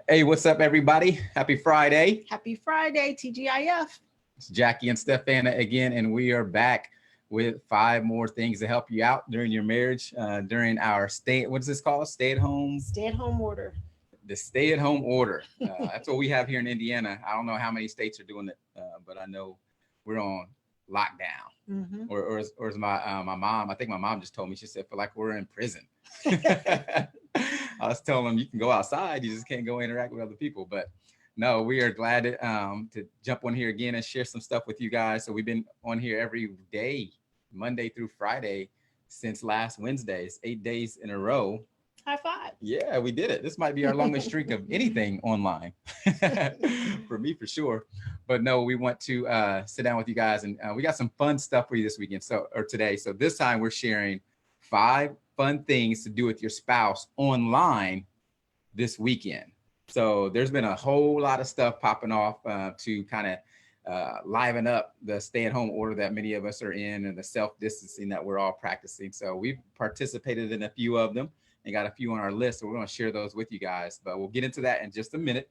Hey, what's up, everybody? Happy Friday. Happy Friday, TGIF. It's Jackie and Stephana again, and we are back with 5 more things to help you out during your marriage, during our what is this called? Stay-at-home order. The stay-at-home order. That's what we have here in Indiana. I don't know how many states are doing it, but I know we're on lockdown. Or as my mom, I think my mom just told me, she said, feel like we're in prison. I was telling them you can go outside, you just can't go interact with other people. But no, we are glad to jump on here again and share some stuff with you guys. So we've been on here every day, Monday through Friday, since last Wednesday. It's 8 days in a row. High five. Yeah, we did it. This might be our longest streak of anything online for me, for sure. But no, we want to sit down with you guys, and we got some fun stuff for you this weekend. Or today. So this time we're sharing 5 fun things to do with your spouse online this weekend. So there's been a whole lot of stuff popping off to kind of liven up the stay-at-home order that many of us are in, and the self-distancing that we're all practicing. So we've participated in a few of them and got a few on our list. So we're going to share those with you guys, but we'll get into that in just a minute.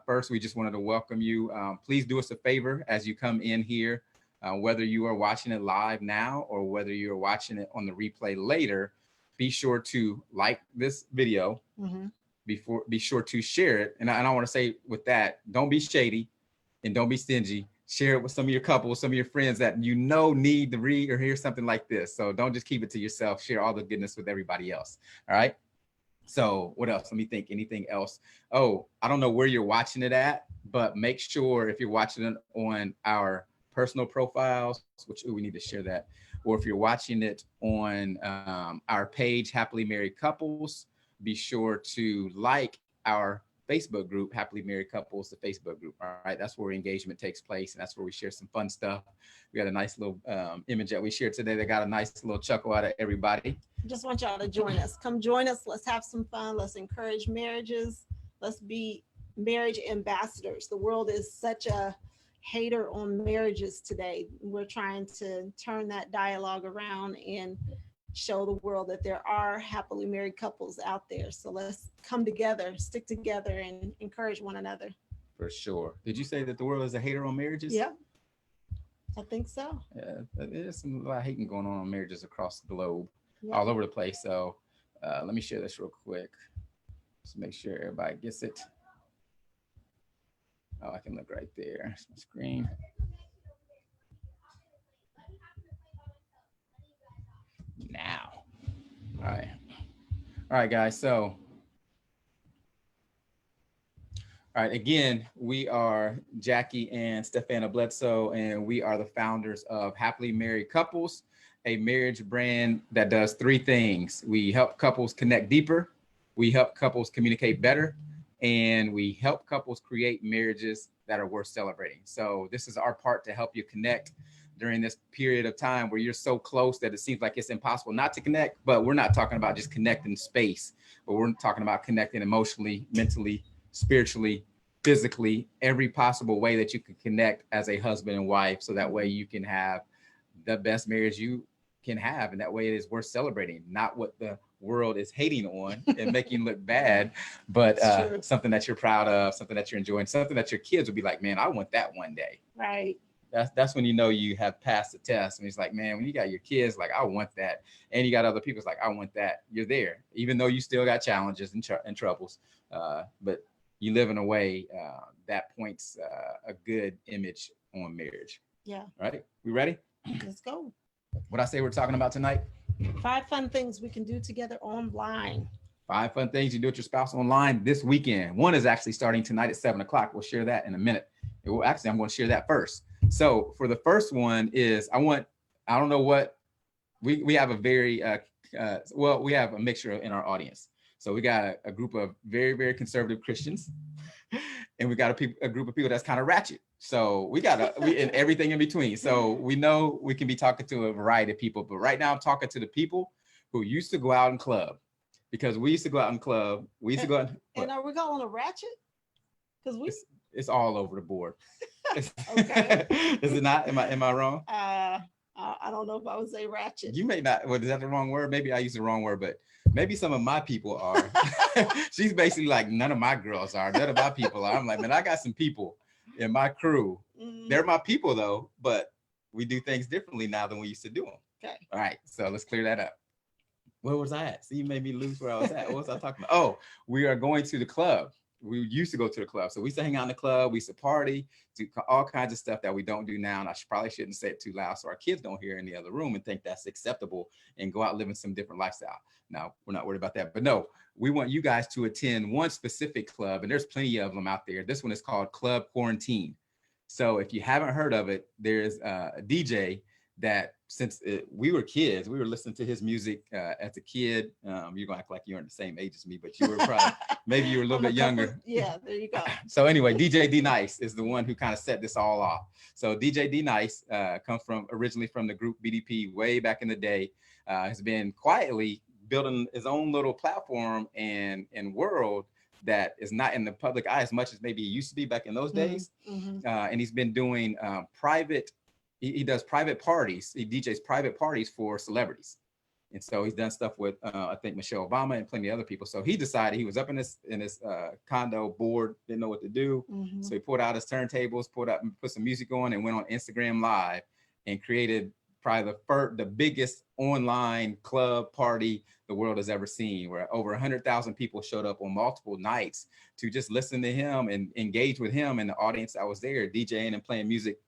First, we just wanted to welcome you. Please do us a favor as you come in here, whether you are watching it live now or whether you're watching it on the replay later. Be sure to like this video. Be sure to share it. And I want to say with that, don't be shady and don't be stingy. Share it with some of your couples, some of your friends that you know need to read or hear something like this. So don't just keep it to yourself. Share all the goodness with everybody else. All right. So what else? Let me think. Anything else? Oh, I don't know where you're watching it at, but make sure if you're watching it on our personal profiles, which we need to share that, or if you're watching it on our page, Happily Married Couples, be sure to like our Facebook group, Happily Married Couples, the Facebook group. All right, that's where engagement takes place, and that's where we share some fun stuff. We got a nice little image that we shared today that got a nice little chuckle out of everybody. Just want y'all to join us. Come join us. Let's have some fun. Let's encourage marriages. Let's be marriage ambassadors. The world is such a hater on marriages today. We're trying to turn that dialogue around and show the world that there are happily married couples out there. So let's come together, stick together, and encourage one another. For sure. Did you say that the world is a hater on marriages? Yeah, I think so. Yeah, there's a lot of hating going on marriages across the globe, Yeah. all over the place. So let me share this real quick. Just make sure everybody gets it. Oh, I can look right there. It's my screen. Now. All right, guys. So, all right, again, we are Jackie and Stephana Bledsoe, and we are the founders of Happily Married Couples, a marriage brand that does 3 things. We help couples connect deeper, we help couples communicate better, and we help couples create marriages that are worth celebrating. So this is our part to help you connect during this period of time where you're so close that it seems like it's impossible not to connect. But we're not talking about just connecting space, but we're talking about connecting emotionally, mentally, spiritually, physically, every possible way that you can connect as a husband and wife. So that way you can have the best marriage you can have. And that way it is worth celebrating, not what the world is hating on and making you look bad, but something that you're proud of, something that you're enjoying, something that your kids will be like, man, I want that one day. Right. That's when you know you have passed the test. And it's like, man, when you got your kids, like, I want that. And you got other people's like, I want that. You're there, even though you still got challenges and troubles. But you live in a way that points a good image on marriage. Yeah. All right. We ready? Let's go. What I say we're talking about tonight? 5 fun things we can do together online. 5 fun things you do with your spouse online this weekend. One is actually starting tonight at 7:00. We'll share that in a minute. Actually, I'm going to share that first. So for the first one is I don't know what, we have a very, we have a mixture in our audience. So we got a group of very, very conservative Christians, and we got a group of people that's kind of ratchet. So we got and everything in between. So we know we can be talking to a variety of people, but right now I'm talking to the people who used to go out and club, because we used to go out and club. We used to go out. And are we calling a ratchet? Because it's all over the board. Okay. Is it not? Am I wrong? I don't know if I would say ratchet. You may not. Well, is that the wrong word? Maybe I used the wrong word, but maybe some of my people are. She's basically like, none of my girls are. None of my people are. I'm like, man, I got some people in my crew. They're my people though, but we do things differently now than we used to do them. Okay. All right, so let's clear that up. Where was I at? See, you made me lose where I was at. What was I talking about? Oh, we are going to the club. We used to go to the club. So we used to hang out in the club. We used to party, do all kinds of stuff that we don't do now. And I probably shouldn't say it too loud so our kids don't hear in the other room and think that's acceptable and go out living some different lifestyle. Now, we're not worried about that. But no, we want you guys to attend one specific club, and there's plenty of them out there. This one is called Club Quarantine. So if you haven't heard of it, there's a DJ that since we were kids, we were listening to his music as a kid. You're gonna act like you aren't the same age as me, but you were probably, maybe you were a little bit younger. Yeah, there you go. So anyway, DJ D Nice is the one who kind of set this all off. So DJ D Nice comes from originally from the group BDP way back in the day, has been quietly building his own little platform and world that is not in the public eye as much as maybe it used to be back in those days. And he's been doing private. He does private parties. He DJs private parties for celebrities. And so he's done stuff with, I think, Michelle Obama and plenty of other people. So he decided he was up in his condo, bored, didn't know what to do. So he pulled out his turntables, put some music on and went on Instagram Live and created probably the biggest online club party the world has ever seen, where over 100,000 people showed up on multiple nights to just listen to him and engage with him and the audience that was there, DJing and playing music.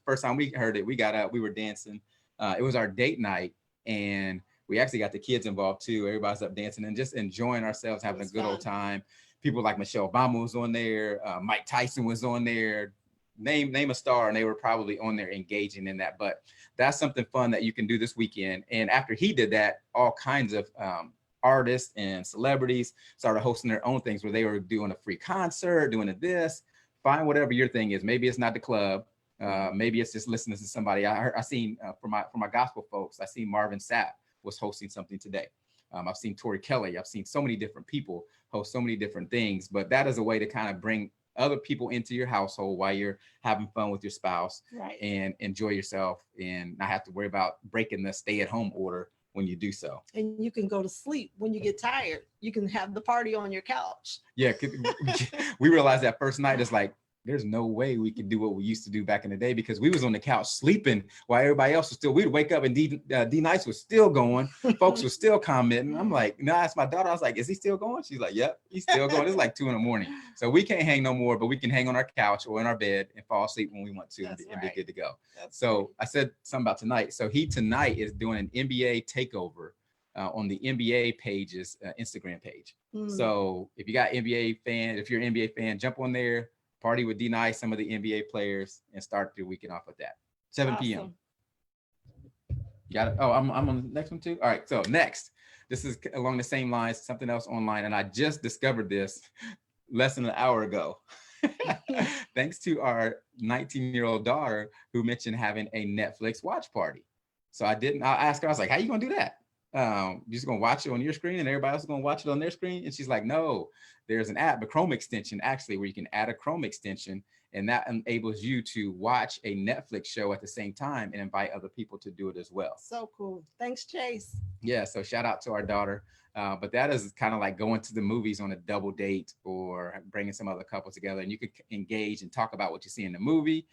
First time we heard it, we got up, we were dancing. It was our date night, and we actually got the kids involved too. Everybody's up dancing and just enjoying ourselves, having a good old time. People like Michelle Obama was on there, Mike Tyson was on there. Name a star, and they were probably on there engaging in that. But that's something fun that you can do this weekend. And after he did that, all kinds of artists and celebrities started hosting their own things where they were doing a free concert, doing this. Find whatever your thing is. Maybe it's not the club. Maybe it's just listening to somebody. I seen for my gospel folks, I seen Marvin Sapp was hosting something today. I've seen Tori Kelly. I've seen so many different people host so many different things. But that is a way to kind of bring other people into your household while you're having fun with your spouse, right, and enjoy yourself and not have to worry about breaking the stay-at-home order when you do so. And you can go to sleep when you get tired. You can have the party on your couch. Yeah, we realized that first night is like, there's no way we could do what we used to do back in the day, because we was on the couch sleeping while everybody else was still, we'd wake up and D Nice was still going. Folks were still commenting. I'm like, no, I asked my daughter, I was like, is he still going? She's like, yep, he's still going. It's like 2 a.m. So we can't hang no more, but we can hang on our couch or in our bed and fall asleep when we want to and be good to go. So I said something about tonight. So he tonight is doing an NBA takeover on the NBA page's Instagram page. So if you got NBA fans, if you're an NBA fan, jump on there, party with D Nice, some of the NBA players, and start the weekend off with that. 7 p.m. Got it. Oh, I'm on the next one too. All right. So next, this is along the same lines, something else online, and I just discovered this less than an hour ago. Thanks to our 19-year-old daughter who mentioned having a Netflix watch party. So I asked her, I was like, how you gonna do that? You're just gonna watch it on your screen and everybody else is gonna watch it on their screen? And she's like, no, there's an app, a Chrome extension actually, where you can add a Chrome extension, and that enables you to watch a Netflix show at the same time and invite other people to do it as well. So cool. Thanks, Chase. Yeah, so shout out to our daughter. But that is kind of like going to the movies on a double date or bringing some other couples together, and you could engage and talk about what you see in the movie.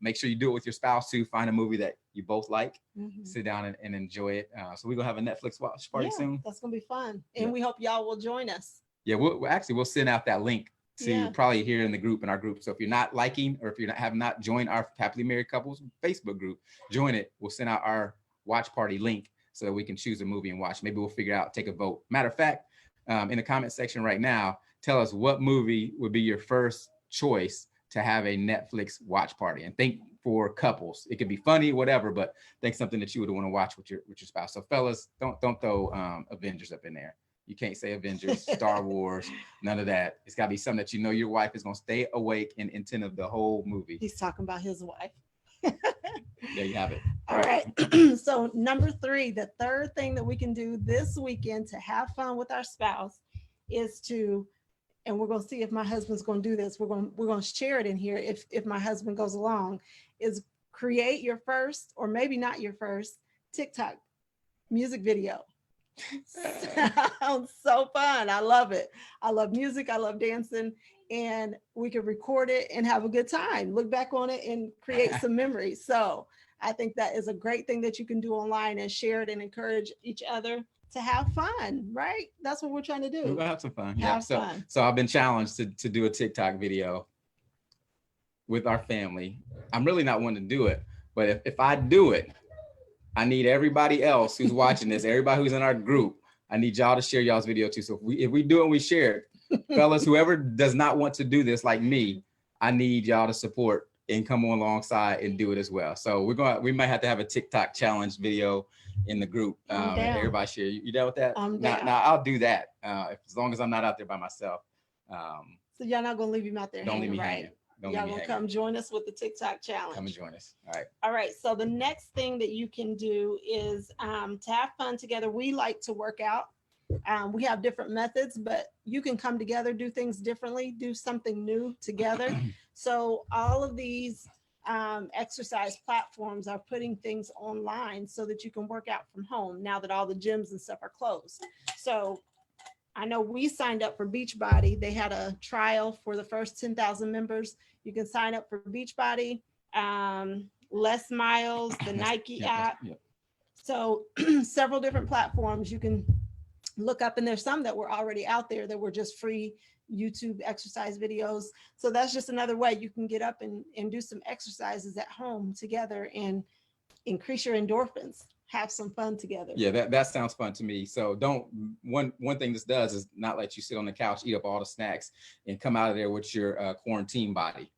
Make sure you do it with your spouse too. Find a movie that you both like, sit down and enjoy it. So we're gonna have a Netflix watch party soon. That's gonna be fun, and we hope y'all will join us. Yeah, we'll send out that link to probably here in the group, in our group. So if you're not liking, or if you have not joined our Happily Married Couples Facebook group, join it. We'll send out our watch party link so that we can choose a movie and watch. Maybe we'll figure out, take a vote. Matter of fact, in the comment section right now, tell us what movie would be your first choice to have a Netflix watch party. And think for couples. It could be funny, whatever, but think something that you would want to watch with your spouse. So fellas, don't throw Avengers up in there. You can't say Avengers, Star Wars, none of that. It's got to be something that you know your wife is going to stay awake and attentive the whole movie. He's talking about his wife. There you have it. All right. So number 3, the third thing that we can do this weekend to have fun with our spouse is to, and we're going to see if my husband's going to do this. We're going to share it in here if my husband goes along, is create your first, or maybe not your first, TikTok music video. Sounds so fun. I love it. I love music. I love dancing. And we can record it and have a good time. Look back on it and create some memories. So I think that is a great thing that you can do online and share it and encourage each other to have fun, right? That's what we're trying to do. We're gonna have some fun. Have fun. So I've been challenged to do a TikTok video with our family. I'm really not one to do it, but if I do it, I need everybody else who's watching this, everybody who's in our group, I need y'all to share y'all's video too. So if we do it, we share it. Fellas, whoever does not want to do this like me, I need y'all to support and come on alongside and do it as well. So we might have to have a TikTok challenge video in the group. Everybody share. You down with that? I'm down. Now I'll do that as long as I'm not out there by myself. So y'all not gonna leave him out there Don't leave hanging, me right? hanging. Don't Y'all leave me gonna hanging. come join us with the TikTok challenge. Come and join us. All right. All right. So the next thing that you can do is to have fun together. We like to work out. We have different methods, but you can come together, do things differently, do something new together. So all of these exercise platforms are putting things online so that you can work out from home now that all the gyms and stuff are closed. So I know we signed up for Beachbody. They had a trial for the first 10,000 members. You can sign up for Beachbody, Les Miles, the Nike app. So several different platforms you can look up, and there's some that were already out there that were just free YouTube exercise videos. So that's just another way you can get up and do some exercises at home together and increase your endorphins. Have some fun together. Yeah, that sounds fun to me. So one thing this does is not let you sit on the couch, eat up all the snacks, and come out of there with your quarantine body.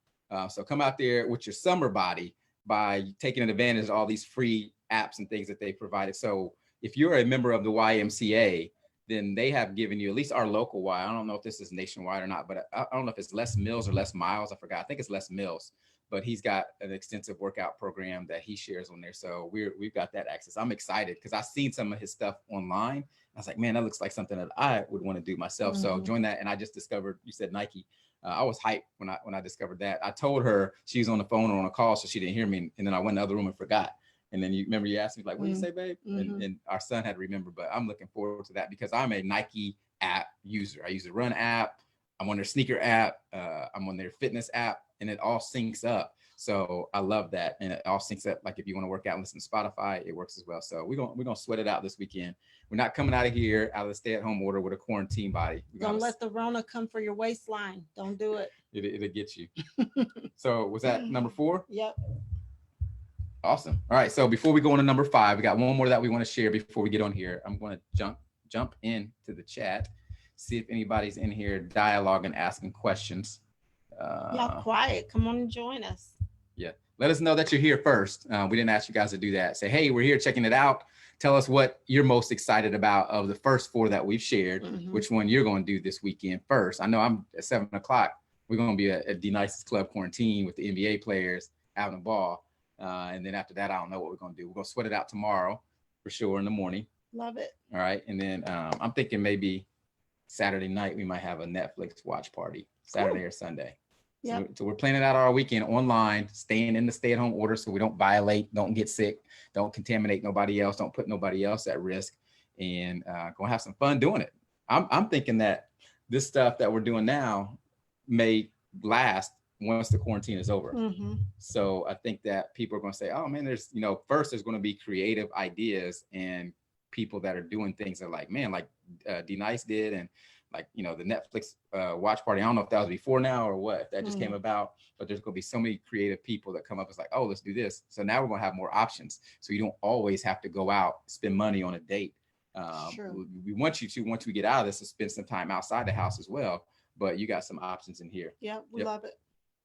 So come out there with your summer body by taking advantage of all these free apps and things that they provided. So if you're a member of the YMCA, then they have given you, at least our local Y. I don't know if this is nationwide or not, but I don't know if it's Les Mills or Les Miles. I forgot. I think it's Les Mills. But he's got an extensive workout program that he shares on there. So we've got that access. I'm excited because I've seen some of his stuff online. I was like, man, that looks like something that I would want to do myself. Mm-hmm. So join that. And I just discovered, you said Nike. I was hyped when I discovered that. I told her she was on the phone or on a call, so she didn't hear me. And then I went in the other room and forgot. And then you remember you asked me like, what did you say, babe? Mm-hmm. And our son had to remember, but I'm looking forward to that because I'm a Nike app user. I use the Run app. I'm on their sneaker app. I'm on their fitness app, and it all syncs up. So I love that. And it all syncs up. Like if you want to work out and listen to Spotify, it works as well. So we're gonna sweat it out this weekend. We're not coming out of here out of the stay-at-home order with a quarantine body. Don't let the Rona come for your waistline. Don't do it. It'll get you. So was that number 4? Yep. Awesome. All right. So before we go on to number 5, we got one more that we want to share before we get on here. I'm going to jump into the chat, see if anybody's in here dialoguing, asking questions. Y'all quiet. Come on and join us. Yeah. Let us know that you're here first. We didn't ask you guys to do that. Say, hey, we're here checking it out. Tell us what you're most excited about of the first 4 that we've shared, which one you're going to do this weekend first. I know I'm at 7 o'clock. We're going to be at the Nicest Club quarantine with the NBA players having a ball. And then after that, I don't know what we're going to do. We're going to sweat it out tomorrow for sure in the morning. Love it. All right. And then I'm thinking maybe Saturday night, we might have a Netflix watch party, Saturday or Sunday. Yep. So we're planning out our weekend online, staying in the stay-at-home order so we don't violate, don't get sick, don't contaminate nobody else, don't put nobody else at risk, and gonna have some fun doing it. I'm thinking that this stuff that we're doing now may last once the quarantine is over. So I think that people are going to say, oh man, first there's going to be creative ideas and people that are doing things that are like, man, like D-Nice did, and like, the Netflix watch party. I don't know if that was before now or what, if that just came about, but there's going to be so many creative people that come up. It's like, oh, let's do this. So now we're going to have more options. So you don't always have to go out, spend money on a date. Sure. We want you to, once we get out of this, to spend some time outside the house as well. But you got some options in here. Yeah, we love it.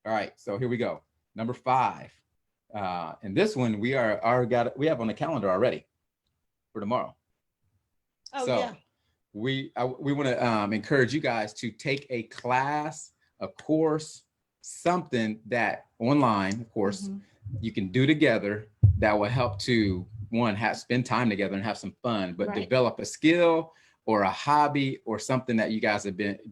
All right. So here we go. Number 5. And this one we have on the calendar already for tomorrow. Oh, so, yeah. We want to encourage you guys to take a class, a course, something that online, of course, you can do together that will help to, one, spend time together and have some fun, but develop a skill or a hobby or something that you guys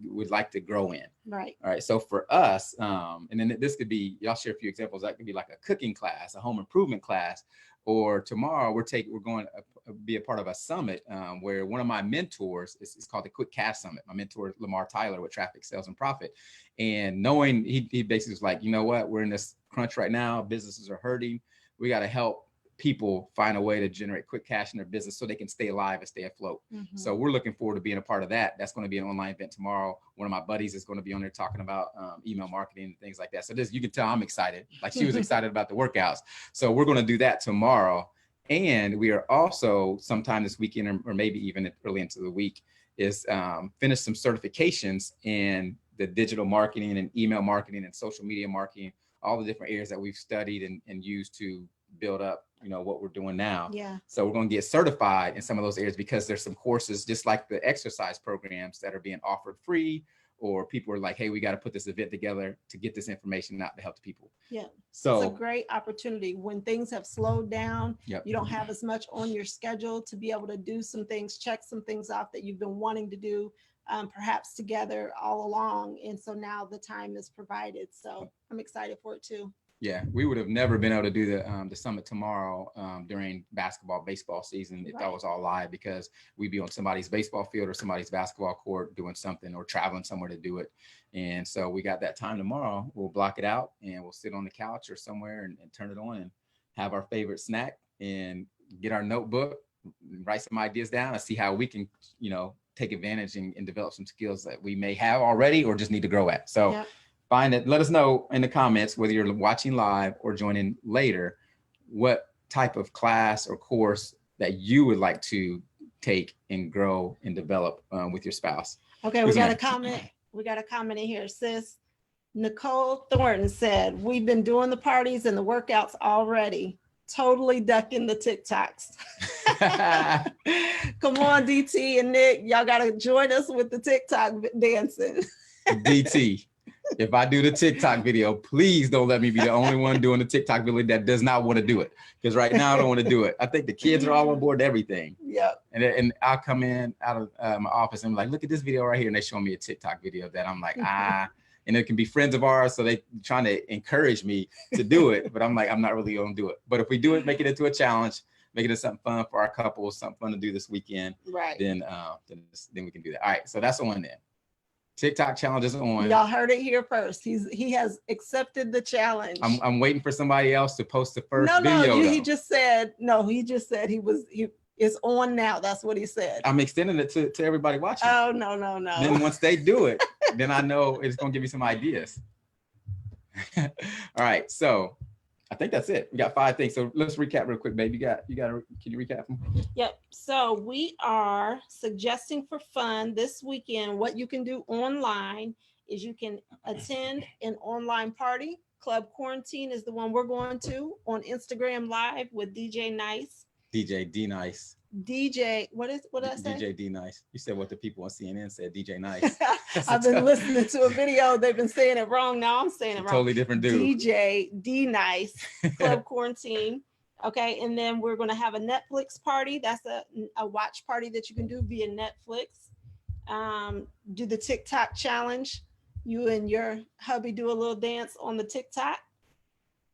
would like to grow in. Right. All right. So for us, and then this could be, y'all share a few examples. That could be like a cooking class, a home improvement class, or tomorrow we're going to be a part of a summit where one of my mentors is called the Quick Cash Summit. My mentor, Lamar Tyler with Traffic Sales and Profit. And knowing he basically was like, you know what, we're in this crunch right now. Businesses are hurting. We got to help people find a way to generate quick cash in their business so they can stay alive and stay afloat. Mm-hmm. So we're looking forward to being a part of that. That's going to be an online event tomorrow. One of my buddies is going to be on there talking about email marketing and things like that. So you can tell I'm excited. Like she was excited about the workouts. So we're going to do that tomorrow. And we are also sometime this weekend or maybe even early into the week is finish some certifications in the digital marketing and email marketing and social media marketing, all the different areas that we've studied and used to build up, what we're doing now. Yeah. So we're going to get certified in some of those areas because there's some courses, just like the exercise programs that are being offered free, or people are like, hey, we got to put this event together to get this information out to help the people. Yeah. So it's a great opportunity when things have slowed down. Yep. You don't have as much on your schedule to be able to do some things, check some things off that you've been wanting to do, perhaps together all along. And so now the time is provided. So I'm excited for it too. Yeah, we would have never been able to do the summit tomorrow during baseball season if that was all live, because we'd be on somebody's baseball field or somebody's basketball court doing something or traveling somewhere to do it. And so we got that time tomorrow. We'll block it out and we'll sit on the couch or somewhere and turn it on and have our favorite snack and get our notebook, write some ideas down and see how we can, take advantage and develop some skills that we may have already or just need to grow at. So. Yep. Find it. Let us know in the comments, whether you're watching live or joining later, what type of class or course that you would like to take and grow and develop with your spouse. Okay, we got a comment. We got a comment in here. Sis Nicole Thornton said, we've been doing the parties and the workouts already. Totally ducking the TikToks. Come on, DT and Nick. Y'all got to join us with the TikTok dancing. DT. If I do the TikTok video, please don't let me be the only one doing the TikTok video that does not want to do it. Because right now I don't want to do it. I think the kids are all on board to everything. Yeah. And I'll come in out of my office and I'm like, look at this video right here. And they show me a TikTok video that I'm like, and it can be friends of ours. So they trying to encourage me to do it. But I'm like, I'm not really going to do it. But if we do it, make it into a challenge, make it something fun for our couples, something fun to do this weekend. Right. Then we can do that. All right. So that's on there. TikTok challenge is on. Y'all heard it here first. He has accepted the challenge. I'm waiting for somebody else to post the first video. He just said he is on now. That's what he said. I'm extending it to everybody watching. Oh, no. Then once they do it, then I know it's going to give me some ideas. All right. So I think that's it. We got 5 things. So let's recap real quick, babe. Can you recap them? Yep. So we are suggesting for fun this weekend, what you can do online is you can attend an online party. Club Quarantine is the one we're going to on Instagram Live with DJ Nice. DJ D Nice. DJ, what did I say? DJ D Nice. You said what the people on CNN said, DJ Nice. I've been listening to a video. They've been saying it wrong. Now I'm saying it wrong. Totally different dude. DJ D Nice, Club Quarantine. Okay. And then we're going to have a Netflix party. That's a watch party that you can do via Netflix. Do the TikTok challenge. You and your hubby do a little dance on the TikTok.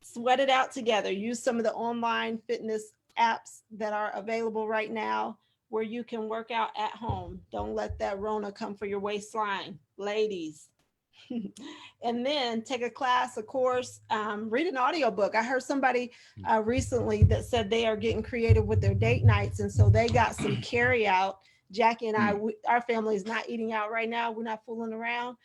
Sweat it out together. Use some of the online fitness apps that are available right now where you can work out at home. Don't let that Rona come for your waistline, ladies. And then take a class, a course, read an audiobook. I heard somebody recently that said they are getting creative with their date nights. And so they got some carry out. Jackie and I, our family is not eating out right now. We're not fooling around.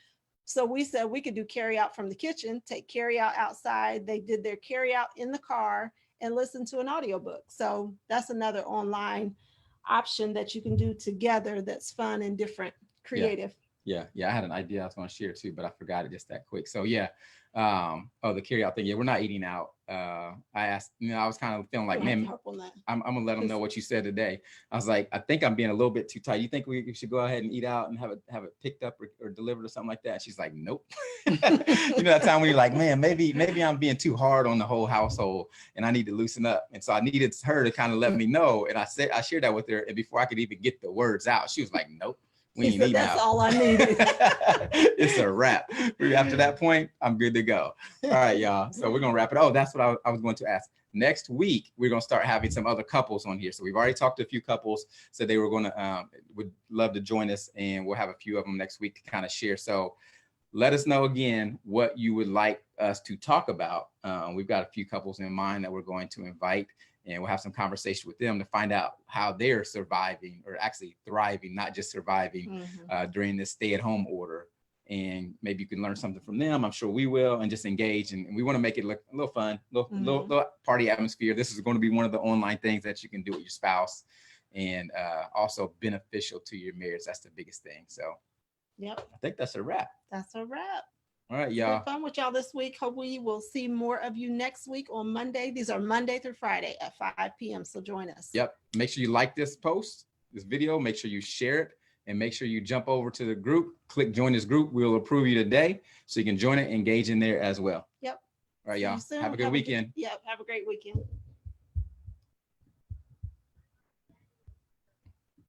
So we said we could do carry out from the kitchen, take carry out outside. They did their carry out in the car and listen to an audiobook. So that's another online option that you can do together that's fun and different, creative. Yeah, I had an idea I was going to share too, but I forgot it just that quick. So yeah, the carry out thing. Yeah, we're not eating out. I asked, I was kind of feeling like, man, I'm gonna let them know what you said today. I was like, I think I'm being a little bit too tight. You think we should go ahead and eat out and have it picked up or delivered or something like that? She's like, nope. That time when you're like, man, maybe I'm being too hard on the whole household and I need to loosen up. And so I needed her to kind of let me know. And I shared that with her, and before I could even get the words out, she was like, nope. We ain't eating That's out. all I needed. It's a wrap. After that point, I'm good to go. All right, y'all. So we're gonna wrap it. Oh, that's what I was going to ask. Next week, we're gonna start having some other couples on here. So we've already talked to a few couples. So they were gonna would love to join us, and we'll have a few of them next week to kind of share. So let us know again what you would like us to talk about. We've got a few couples in mind that we're going to invite, and we'll have some conversation with them to find out how they're surviving, or actually thriving, not just surviving, during this stay-at-home order. And maybe you can learn something from them. I'm sure we will, and just engage. And we want to make it look a little fun, little party atmosphere. This is going to be one of the online things that you can do with your spouse, and also beneficial to your marriage. That's the biggest thing. So yep, I think that's a wrap. That's a wrap. All right, y'all. Fun with y'all this week. Hope we will see more of you next week on Monday. These are Monday through Friday at 5 p.m. So join us. Yep. Make sure you like this post, this video. Make sure you share it, and make sure you jump over to the group. Click join this group. We'll approve you today, so you can join it, engage in there as well. Yep. All right, y'all. Have a good weekend. Yep. Have a great weekend.